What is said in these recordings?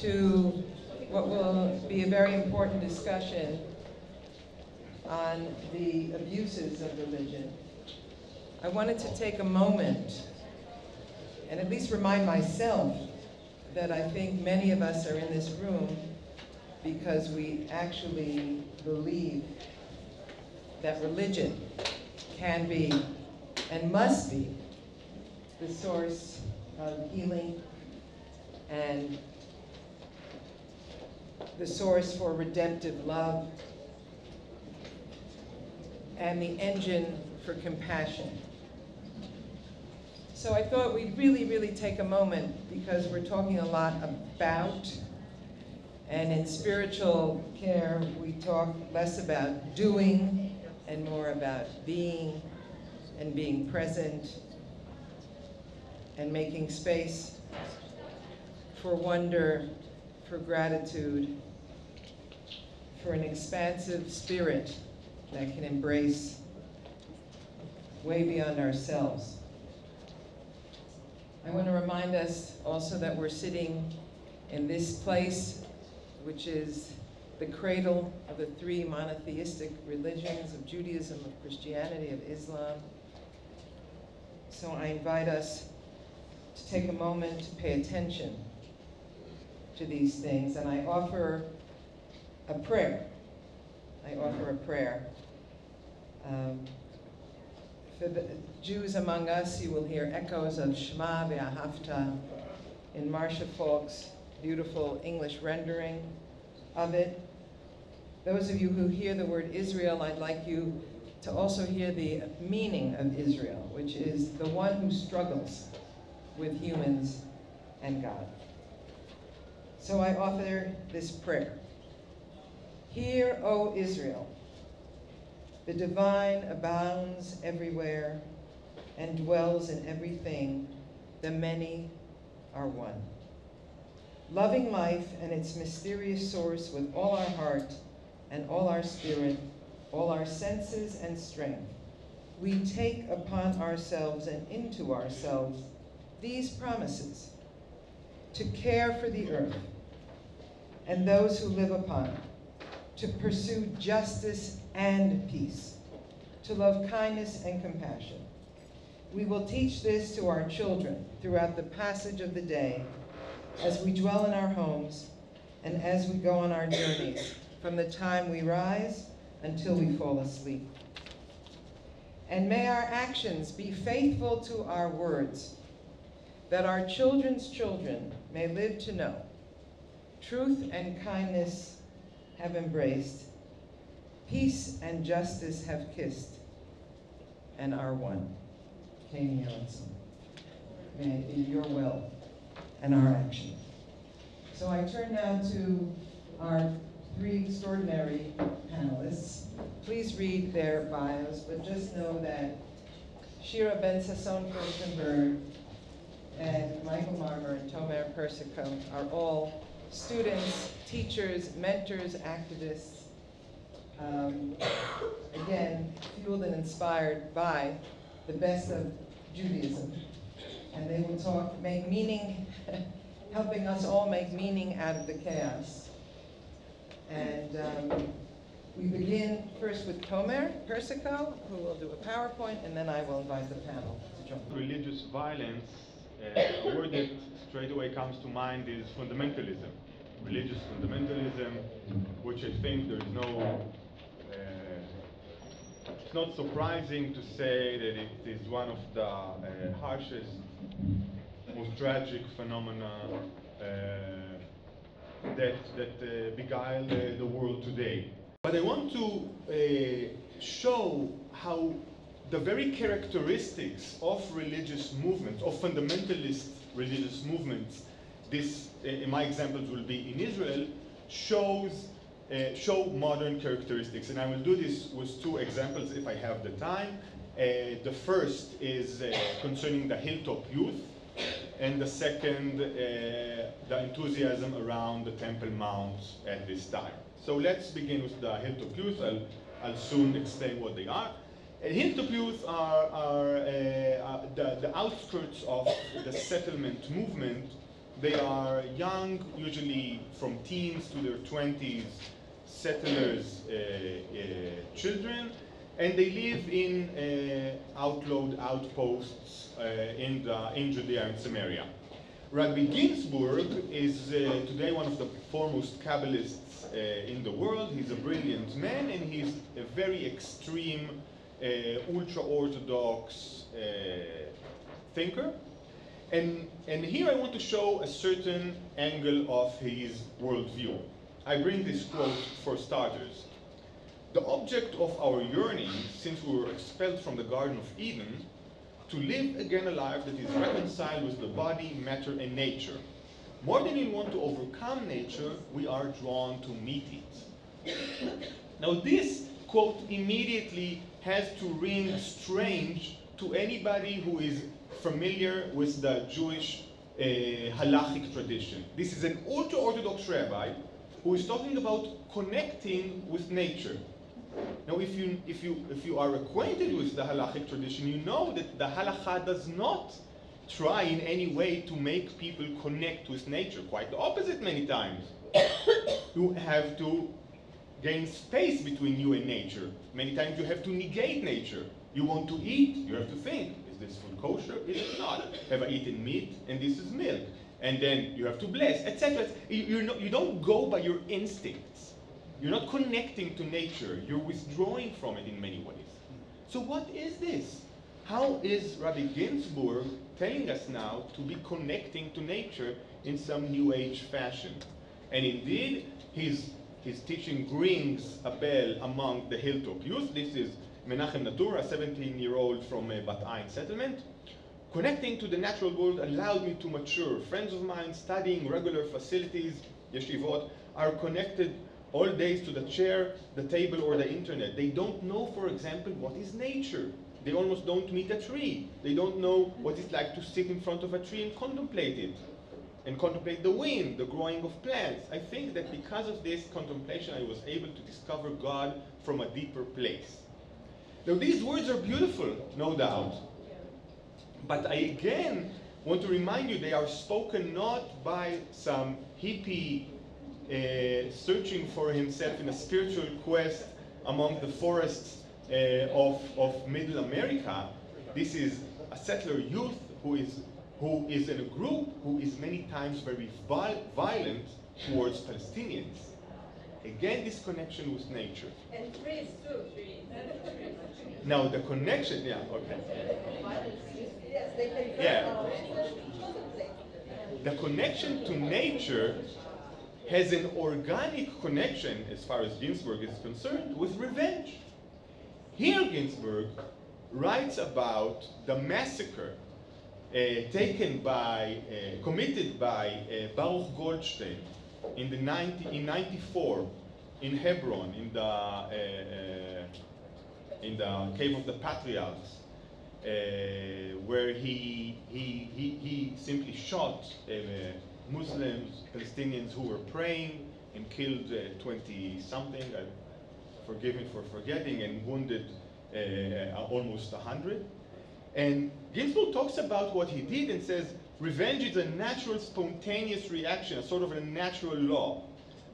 to what will be a very important discussion on the abuses of religion, I wanted to take a moment and at least remind myself that I think many of us are in this room because we actually believe that religion can be and must be the source of healing and the source for redemptive love and the engine for compassion. So I thought we'd really take a moment, because we're talking a lot about, and in spiritual care we talk less about doing and more about being and being present and making space for wonder, for gratitude, for an expansive spirit that can embrace way beyond ourselves. I want to remind us also that we're sitting in this place, which is the cradle of the three monotheistic religions of Judaism, of Christianity, of Islam. So I invite us to take a moment to pay attention to these things, and I offer a prayer. For the Jews among us, you will hear echoes of Shema V'Ahavta in Marcia Falk's beautiful English rendering of it. Those of you who hear the word Israel, I'd like you to also hear the meaning of Israel, which is the one who struggles with humans and God. So I offer this prayer. Hear, O Israel, the divine abounds everywhere and dwells in everything. The many are one. Loving life and its mysterious source with all our heart and all our spirit, all our senses and strength, we take upon ourselves and into ourselves these promises: to care for the earth and those who live upon it, to pursue justice and peace, to love kindness and compassion. We will teach this to our children throughout the passage of the day, as we dwell in our homes and as we go on our journeys, from the time we rise until we fall asleep. And may our actions be faithful to our words, that our children's children may live to know truth and kindness have embraced, peace and justice have kissed, and are one. May it be your will and our action. So I turn now to our three extraordinary panelists. Please read their bios, but just know that Shira Ben-Sasson-Furstenberg and Michael Marmer and Tomer Persico are all students, teachers, mentors, activists, again, fueled and inspired by the best of Judaism. And they will make meaning, helping us all make meaning out of the chaos. And we begin first with Tomer Persico, who will do a PowerPoint, and then I will invite the panel to join. Religious violence, a word that straight away comes to mind is fundamentalism. Religious fundamentalism, which I think there is no, it's not surprising to say that it is one of the harshest, most tragic phenomena that beguile the world today. But I want to show how the very characteristics of religious movements, of fundamentalist religious movements, this, in my examples, will be in Israel, show modern characteristics. And I will do this with two examples if I have the time. The first is concerning the Hilltop youth, and the second, the enthusiasm around the Temple Mount at this time. So let's begin with the Hilltop youth. I'll soon explain what they are. Hilltop youth are the outskirts of the settlement movement They are young, usually from teens to their 20s, settlers' children, and they live in outlawed outposts in Judea and Samaria. Rabbi Ginsburg is today one of the foremost Kabbalists in the world. He's a brilliant man, and he's a very extreme, ultra-Orthodox thinker. And here I want to show a certain angle of his worldview. I bring this quote for starters. The object of our yearning, since we were expelled from the Garden of Eden, to live again a life that is reconciled with the body, matter, and nature. More than we want to overcome nature, we are drawn to meet it. Now this quote immediately has to ring strange to anybody who is familiar with the Jewish halachic tradition. This is an ultra-Orthodox rabbi who is talking about connecting with nature. Now, if you are acquainted with the halachic tradition, you know that the halacha does not try in any way to make people connect with nature. Quite the opposite many times. You have to gain space between you and nature. Many times you have to negate nature. You want to eat, you have to think, is this food kosher? Is it not? Have I eaten meat? And this is milk. And then you have to bless, etc. You don't go by your instincts. You're not connecting to nature. You're withdrawing from it in many ways. So what is this? How is Rabbi Ginsburg telling us now to be connecting to nature in some New Age fashion? And indeed, his teaching rings a bell among the hilltop youth. This is Menachem Natura, a 17-year-old from Bat Ain settlement. Connecting to the natural world allowed me to mature. Friends of mine studying regular facilities, yeshivot, are connected all days to the chair, the table, or the internet. They don't know, for example, what is nature. They almost don't meet a tree. They don't know what it's like to sit in front of a tree and contemplate it. And contemplate the wind, the growing of plants. I think that because of this contemplation, I was able to discover God from a deeper place. Now, these words are beautiful, no doubt. But I again want to remind you, they are spoken not by some hippie searching for himself in a spiritual quest among the forests of Middle America. This is a settler youth who is in a group who is many times very violent towards Palestinians. Again, this connection with nature. And trees too. Now the connection, yeah, okay. Yes, they can Yeah. The connection to nature has an organic connection, as far as Ginsburg is concerned, with revenge. Here Ginsburg writes about the massacre committed by Baruch Goldstein in 94 in Hebron, in the Cave of the Patriarchs, where he simply shot Muslims, Palestinians who were praying, and killed 20-something, forgive me for forgetting, and wounded almost 100. And Ginsburg talks about what he did and says, revenge is a natural, spontaneous reaction, a sort of a natural law.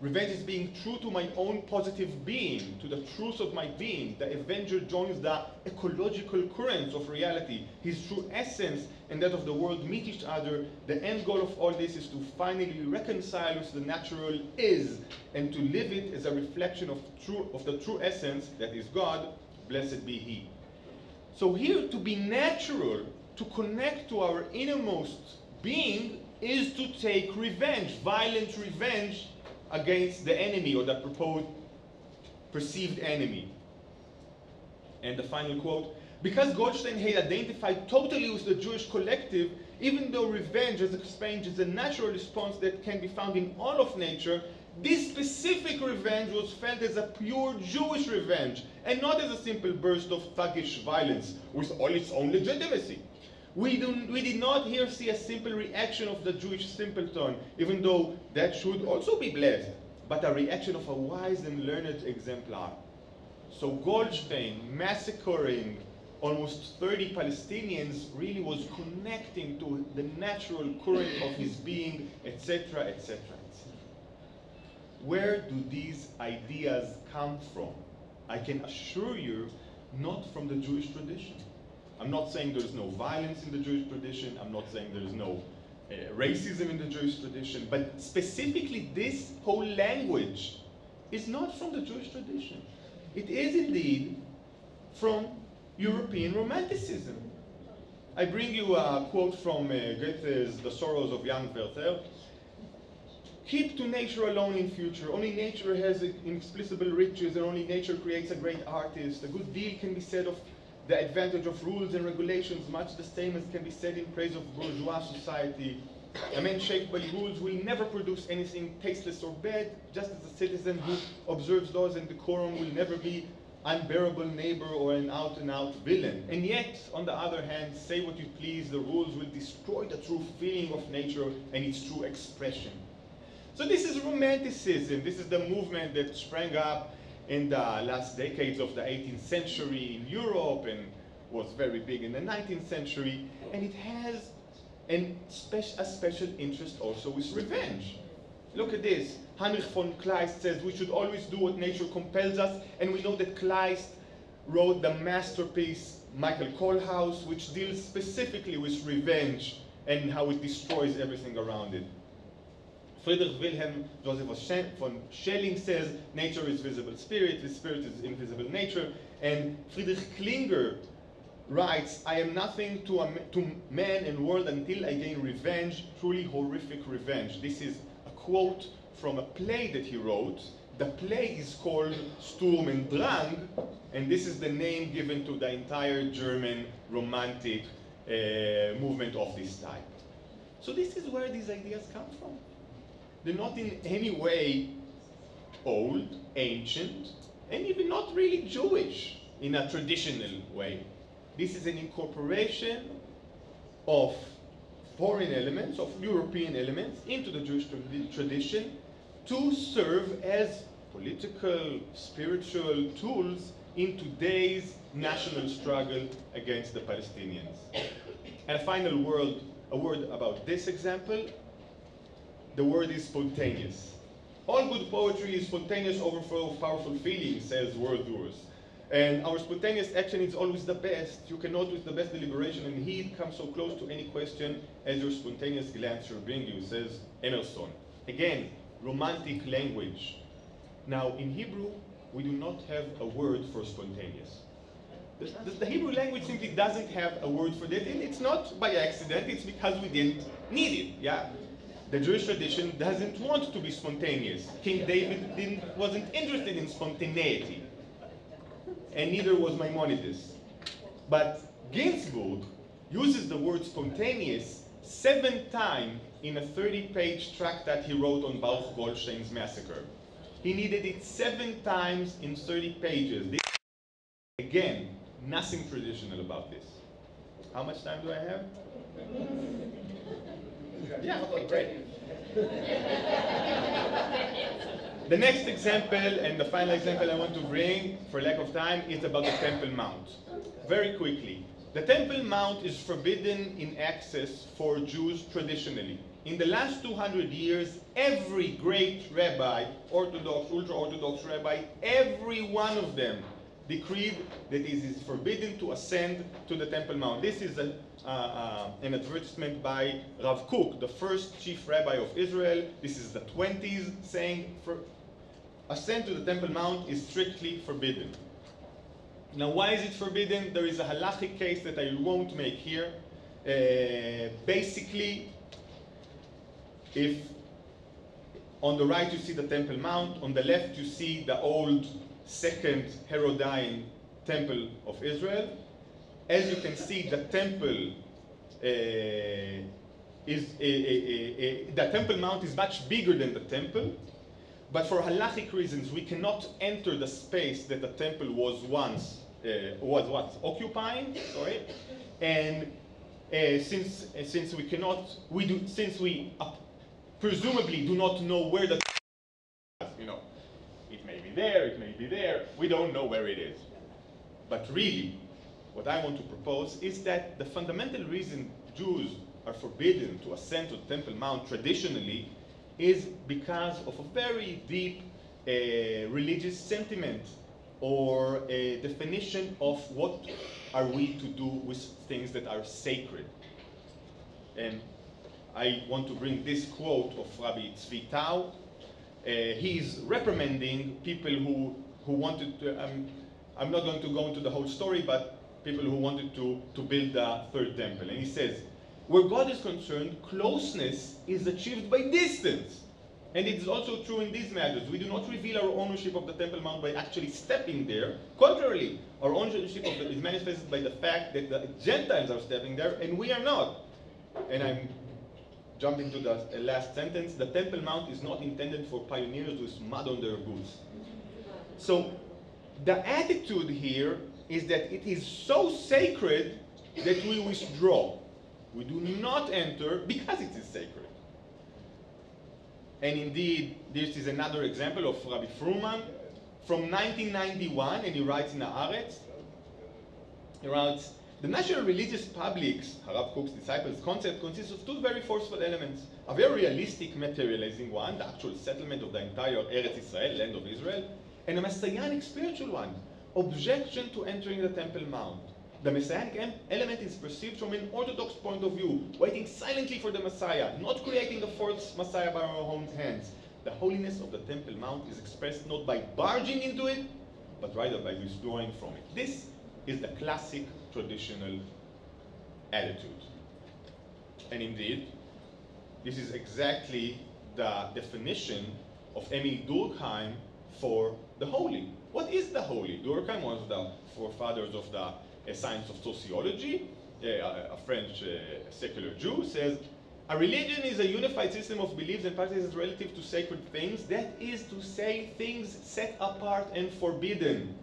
Revenge is being true to my own positive being, to the truth of my being. The avenger joins the ecological currents of reality. His true essence and that of the world meet each other. The end goal of all this is to finally reconcile with the natural is, and to live it as a reflection of the true essence, that is God, blessed be He. So here, to be natural, to connect to our innermost being, is to take revenge, violent revenge, against the enemy, or the proposed perceived enemy. And the final quote, because Goldstein had identified totally with the Jewish collective, even though revenge, as explained, is a natural response that can be found in all of nature, this specific revenge was felt as a pure Jewish revenge, and not as a simple burst of thuggish violence with all its own legitimacy. We did not here see a simple reaction of the Jewish simpleton, even though that should also be blessed, but a reaction of a wise and learned exemplar. So Goldstein massacring almost 30 Palestinians, really was connecting to the natural current of his being, etc., etc., etc. Where do these ideas come from? I can assure you, not from the Jewish tradition. I'm not saying there's no violence in the Jewish tradition. I'm not saying there's no racism in the Jewish tradition. But specifically, this whole language is not from the Jewish tradition. It is indeed from European Romanticism. I bring you a quote from Goethe's The Sorrows of Jan Werther. Keep to nature alone in future. Only nature has inexplicable riches, and only nature creates a great artist. A good deal can be said of the advantage of rules and regulations, much the same as can be said in praise of bourgeois society. A man shaped by rules will never produce anything tasteless or bad, just as a citizen who observes laws and decorum will never be unbearable neighbor or an out-and-out villain. And yet, on the other hand, say what you please, the rules will destroy the true feeling of nature and its true expression. So this is Romanticism. This is the movement that sprang up in the last decades of the 18th century in Europe and was very big in the 19th century. And it has a special interest also with revenge. Look at this. Heinrich von Kleist says we should always do what nature compels us, and we know that Kleist wrote the masterpiece Michael Kohlhaas, which deals specifically with revenge and how it destroys everything around it. Friedrich Wilhelm Joseph von Schelling says nature is visible spirit, the spirit is invisible nature, and Friedrich Klinger writes, I am nothing to man and world until I gain revenge, truly horrific revenge. This is a quote from a play that he wrote. The play is called Sturm und Drang, and this is the name given to the entire German romantic movement of this type. So this is where these ideas come from. They're not in any way old, ancient, and even not really Jewish in a traditional way. This is an incorporation of foreign elements, of European elements, into the Jewish tradition to serve as political, spiritual tools in today's national struggle against the Palestinians. And a final word about this example. The word is spontaneous. All good poetry is spontaneous overflow of powerful feelings, says Wordsworth. And our spontaneous action is always the best. You cannot with the best deliberation and heed come so close to any question as your spontaneous glance shall bring you, says Emerson. Again, romantic language. Now, in Hebrew, we do not have a word for spontaneous. The Hebrew language simply doesn't have a word for that, and it's not by accident, it's because we didn't need it, yeah? The Jewish tradition doesn't want to be spontaneous. King David wasn't interested in spontaneity, and neither was Maimonides. But Ginsburg uses the word spontaneous 7 times in a 30-page tract that he wrote on Baruch Goldstein's massacre. He needed it 7 times in 30 pages. Again, nothing traditional about this. How much time do I have? Yeah, okay, great. The next example, and the final example I want to bring, for lack of time, is about the Temple Mount. Very quickly. The Temple Mount is forbidden in access for Jews traditionally. In the last 200 years, every great rabbi, Orthodox, ultra-Orthodox rabbi, every one of them decreed that it is forbidden to ascend to the Temple Mount. This is an advertisement by Rav Kook, the first chief rabbi of Israel. This is the 20s, saying ascent to the Temple Mount is strictly forbidden. Now, why is it forbidden? There is a halachic case that I won't make here. Basically, if on the right you see the Temple Mount, on the left you see the old second Herodian temple of Israel. As you can see, the temple the Temple Mount is much bigger than the temple, but for halachic reasons we cannot enter the space that the temple was once occupying. Sorry, and since we presumably do not know where the it may be there, it may be there. We don't know where it is. But really, what I want to propose is that the fundamental reason Jews are forbidden to ascend to the Temple Mount traditionally is because of a very deep religious sentiment or a definition of what are we to do with things that are sacred. And I want to bring this quote of Rabbi Tzvi Tau. He's reprimanding people who wanted to, I'm not going to go into the whole story, but people who wanted to build the third temple. And he says, where God is concerned, closeness is achieved by distance. And it is also true in these matters. We do not reveal our ownership of the Temple Mount by actually stepping there. Contrarily, our ownership of it is manifested by the fact that the Gentiles are stepping there and we are not. And I'm jumping to the last sentence. The Temple Mount is not intended for pioneers with mud on their boots. So the attitude here is that it is so sacred that we withdraw. We do not enter because it is sacred. And indeed, this is another example of Rabbi Fruman from 1991, and he writes in Haaretz, he writes, the national religious public's, Harav Kook's disciples' concept consists of two very forceful elements. A very realistic materializing one, the actual settlement of the entire Eretz Israel, land of Israel, and a messianic spiritual one, objection to entering the Temple Mount. The messianic element is perceived from an orthodox point of view, waiting silently for the Messiah, not creating a false Messiah by our own hands. The holiness of the Temple Mount is expressed not by barging into it, but rather by withdrawing from it. This is the classic traditional attitude. And indeed, this is exactly the definition of Emil Durkheim for the holy. What is the holy? Durkheim was the forefathers of the science of sociology, a French secular Jew, says, a religion is a unified system of beliefs and practices relative to sacred things, that is to say, things set apart and forbidden.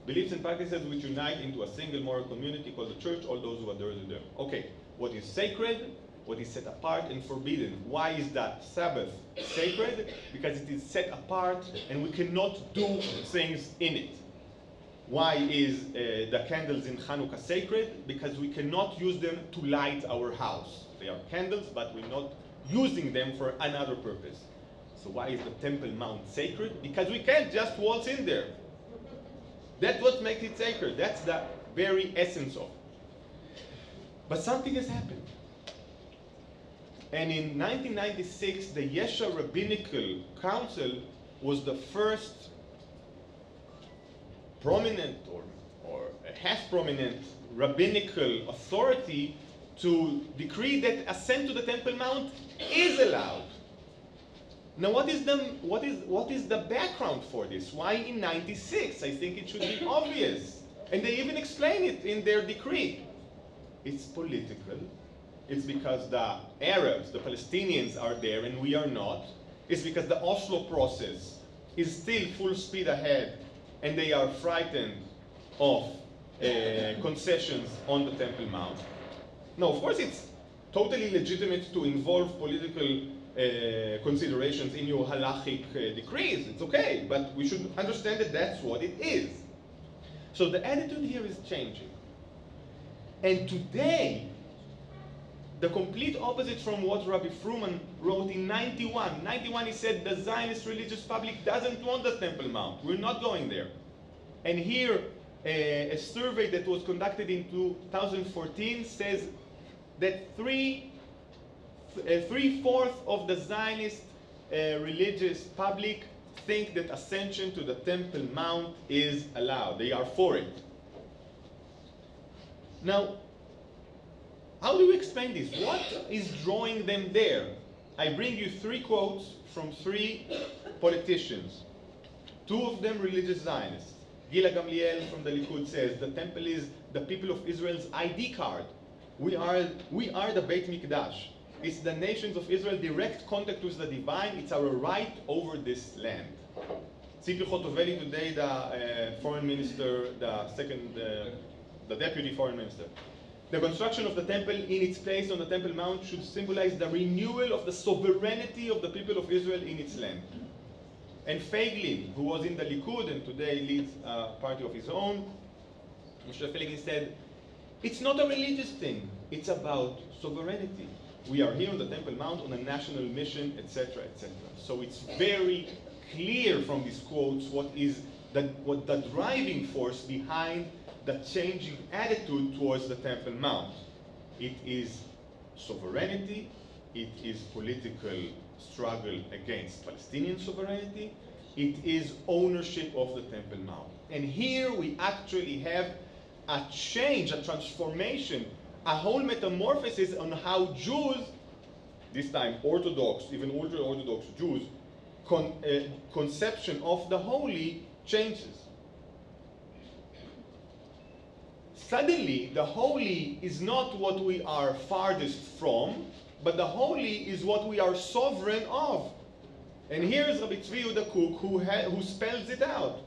Beliefs and practices which unite into a single moral community called the church, all those who adhere to them. Okay, what is sacred? What is set apart and forbidden? Why is that Sabbath sacred? Because it is set apart and we cannot do things in it. Why is the candles in Hanukkah sacred? Because we cannot use them to light our house. They are candles, but we're not using them for another purpose. So why is the Temple Mount sacred? Because we can't just waltz in there. That's what makes it sacred. That's the very essence of it. But something has happened. And in 1996, the Yesha Rabbinical Council was the first prominent or half-prominent rabbinical authority to decree that ascent to the Temple Mount is allowed. Now, what is the background for this? Why in 96? I think it should be obvious. And they even explain it in their decree. It's political. It's because the Arabs, the Palestinians are there and we are not. It's because the Oslo process is still full speed ahead and they are frightened of concessions on the Temple Mount. Now, of course, it's totally legitimate to involve political considerations in your halachic decrees. It's okay, but we should understand that that's what it is. So the attitude here is changing. And today, the complete opposite from what Rabbi Fruman wrote in 91. 91, he said, the Zionist religious public doesn't want the Temple Mount. We're not going there. And here, a survey that was conducted in 2014 says that three-fourths of the Zionist religious public think that ascension to the Temple Mount is allowed. They are for it. Now, how do we explain this? What is drawing them there? I bring you three quotes from three politicians. Two of them religious Zionists. Gila Gamliel from the Likud says, the temple is the people of Israel's ID card. We are the Beit Mikdash. It's the nations of Israel direct contact with the divine. It's our right over this land. Tzipi Chotoveli today, the foreign minister, the deputy foreign minister. The construction of the temple in its place on the Temple Mount should symbolize the renewal of the sovereignty of the people of Israel in its land. And Feiglin, who was in the Likud and today leads a party of his own, Moshe Feiglin said, It's not a religious thing. It's about sovereignty. We are here on the Temple Mount on a national mission, etc., etc. So it's very clear from these quotes what the driving force behind the changing attitude towards the Temple Mount. It is sovereignty, it is political struggle against Palestinian sovereignty, it is ownership of the Temple Mount. And here we actually have a change, a transformation, a whole metamorphosis on how Jews, this time Orthodox, even ultra-Orthodox Jews, conception of the holy changes. Suddenly, the holy is not what we are farthest from, but the holy is what we are sovereign of. And here's Rabbi Tzvi Yehuda Kook who spells it out.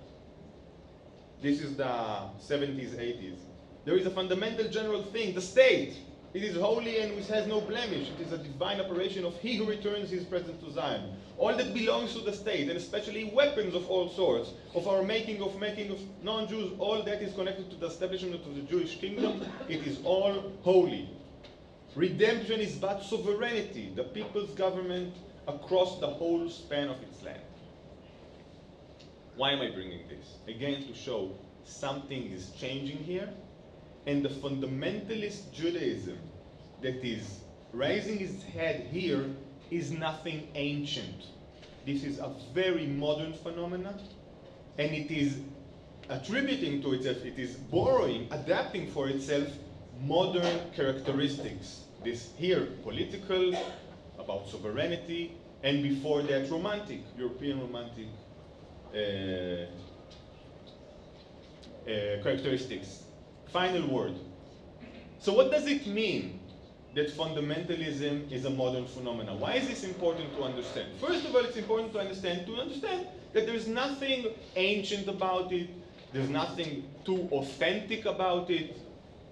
This is the 70s, 80s. There is a fundamental general thing, the state. It is holy and which has no blemish. It is a divine operation of he who returns his presence to Zion. All that belongs to the state, and especially weapons of all sorts, of our making of non-Jews, all that is connected to the establishment of the Jewish kingdom. It is all holy. Redemption is but sovereignty, the people's government across the whole span of its land. Why am I bringing this? Again, to show something is changing here, and the fundamentalist Judaism that is raising its head here is nothing ancient. This is a very modern phenomenon, and it is attributing to itself, it is borrowing, adapting for itself modern characteristics. This here, political, about sovereignty, and before that, romantic, European romantic characteristics. Final word. So what does it mean that fundamentalism is a modern phenomenon? Why is this important to understand? First of all, it's important to understand that there's nothing ancient about it, there's nothing too authentic about it.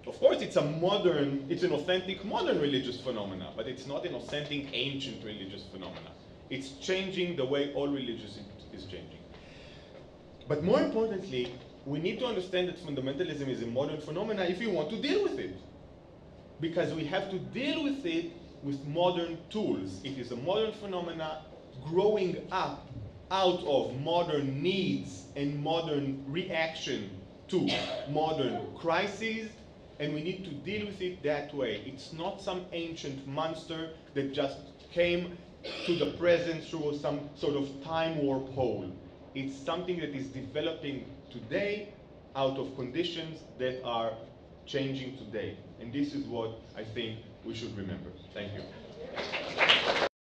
Of course, it's an authentic modern religious phenomena, but it's not an authentic ancient religious phenomena. It's changing the way all religion is changing. But more importantly, we need to understand that fundamentalism is a modern phenomena if we want to deal with it. Because we have to deal with it with modern tools. It is a modern phenomena growing up out of modern needs and modern reaction to modern crises, and we need to deal with it that way. It's not some ancient monster that just came to the present through some sort of time warp hole. It's something that is developing today out of conditions that are changing today. And this is what I think we should remember. Thank you.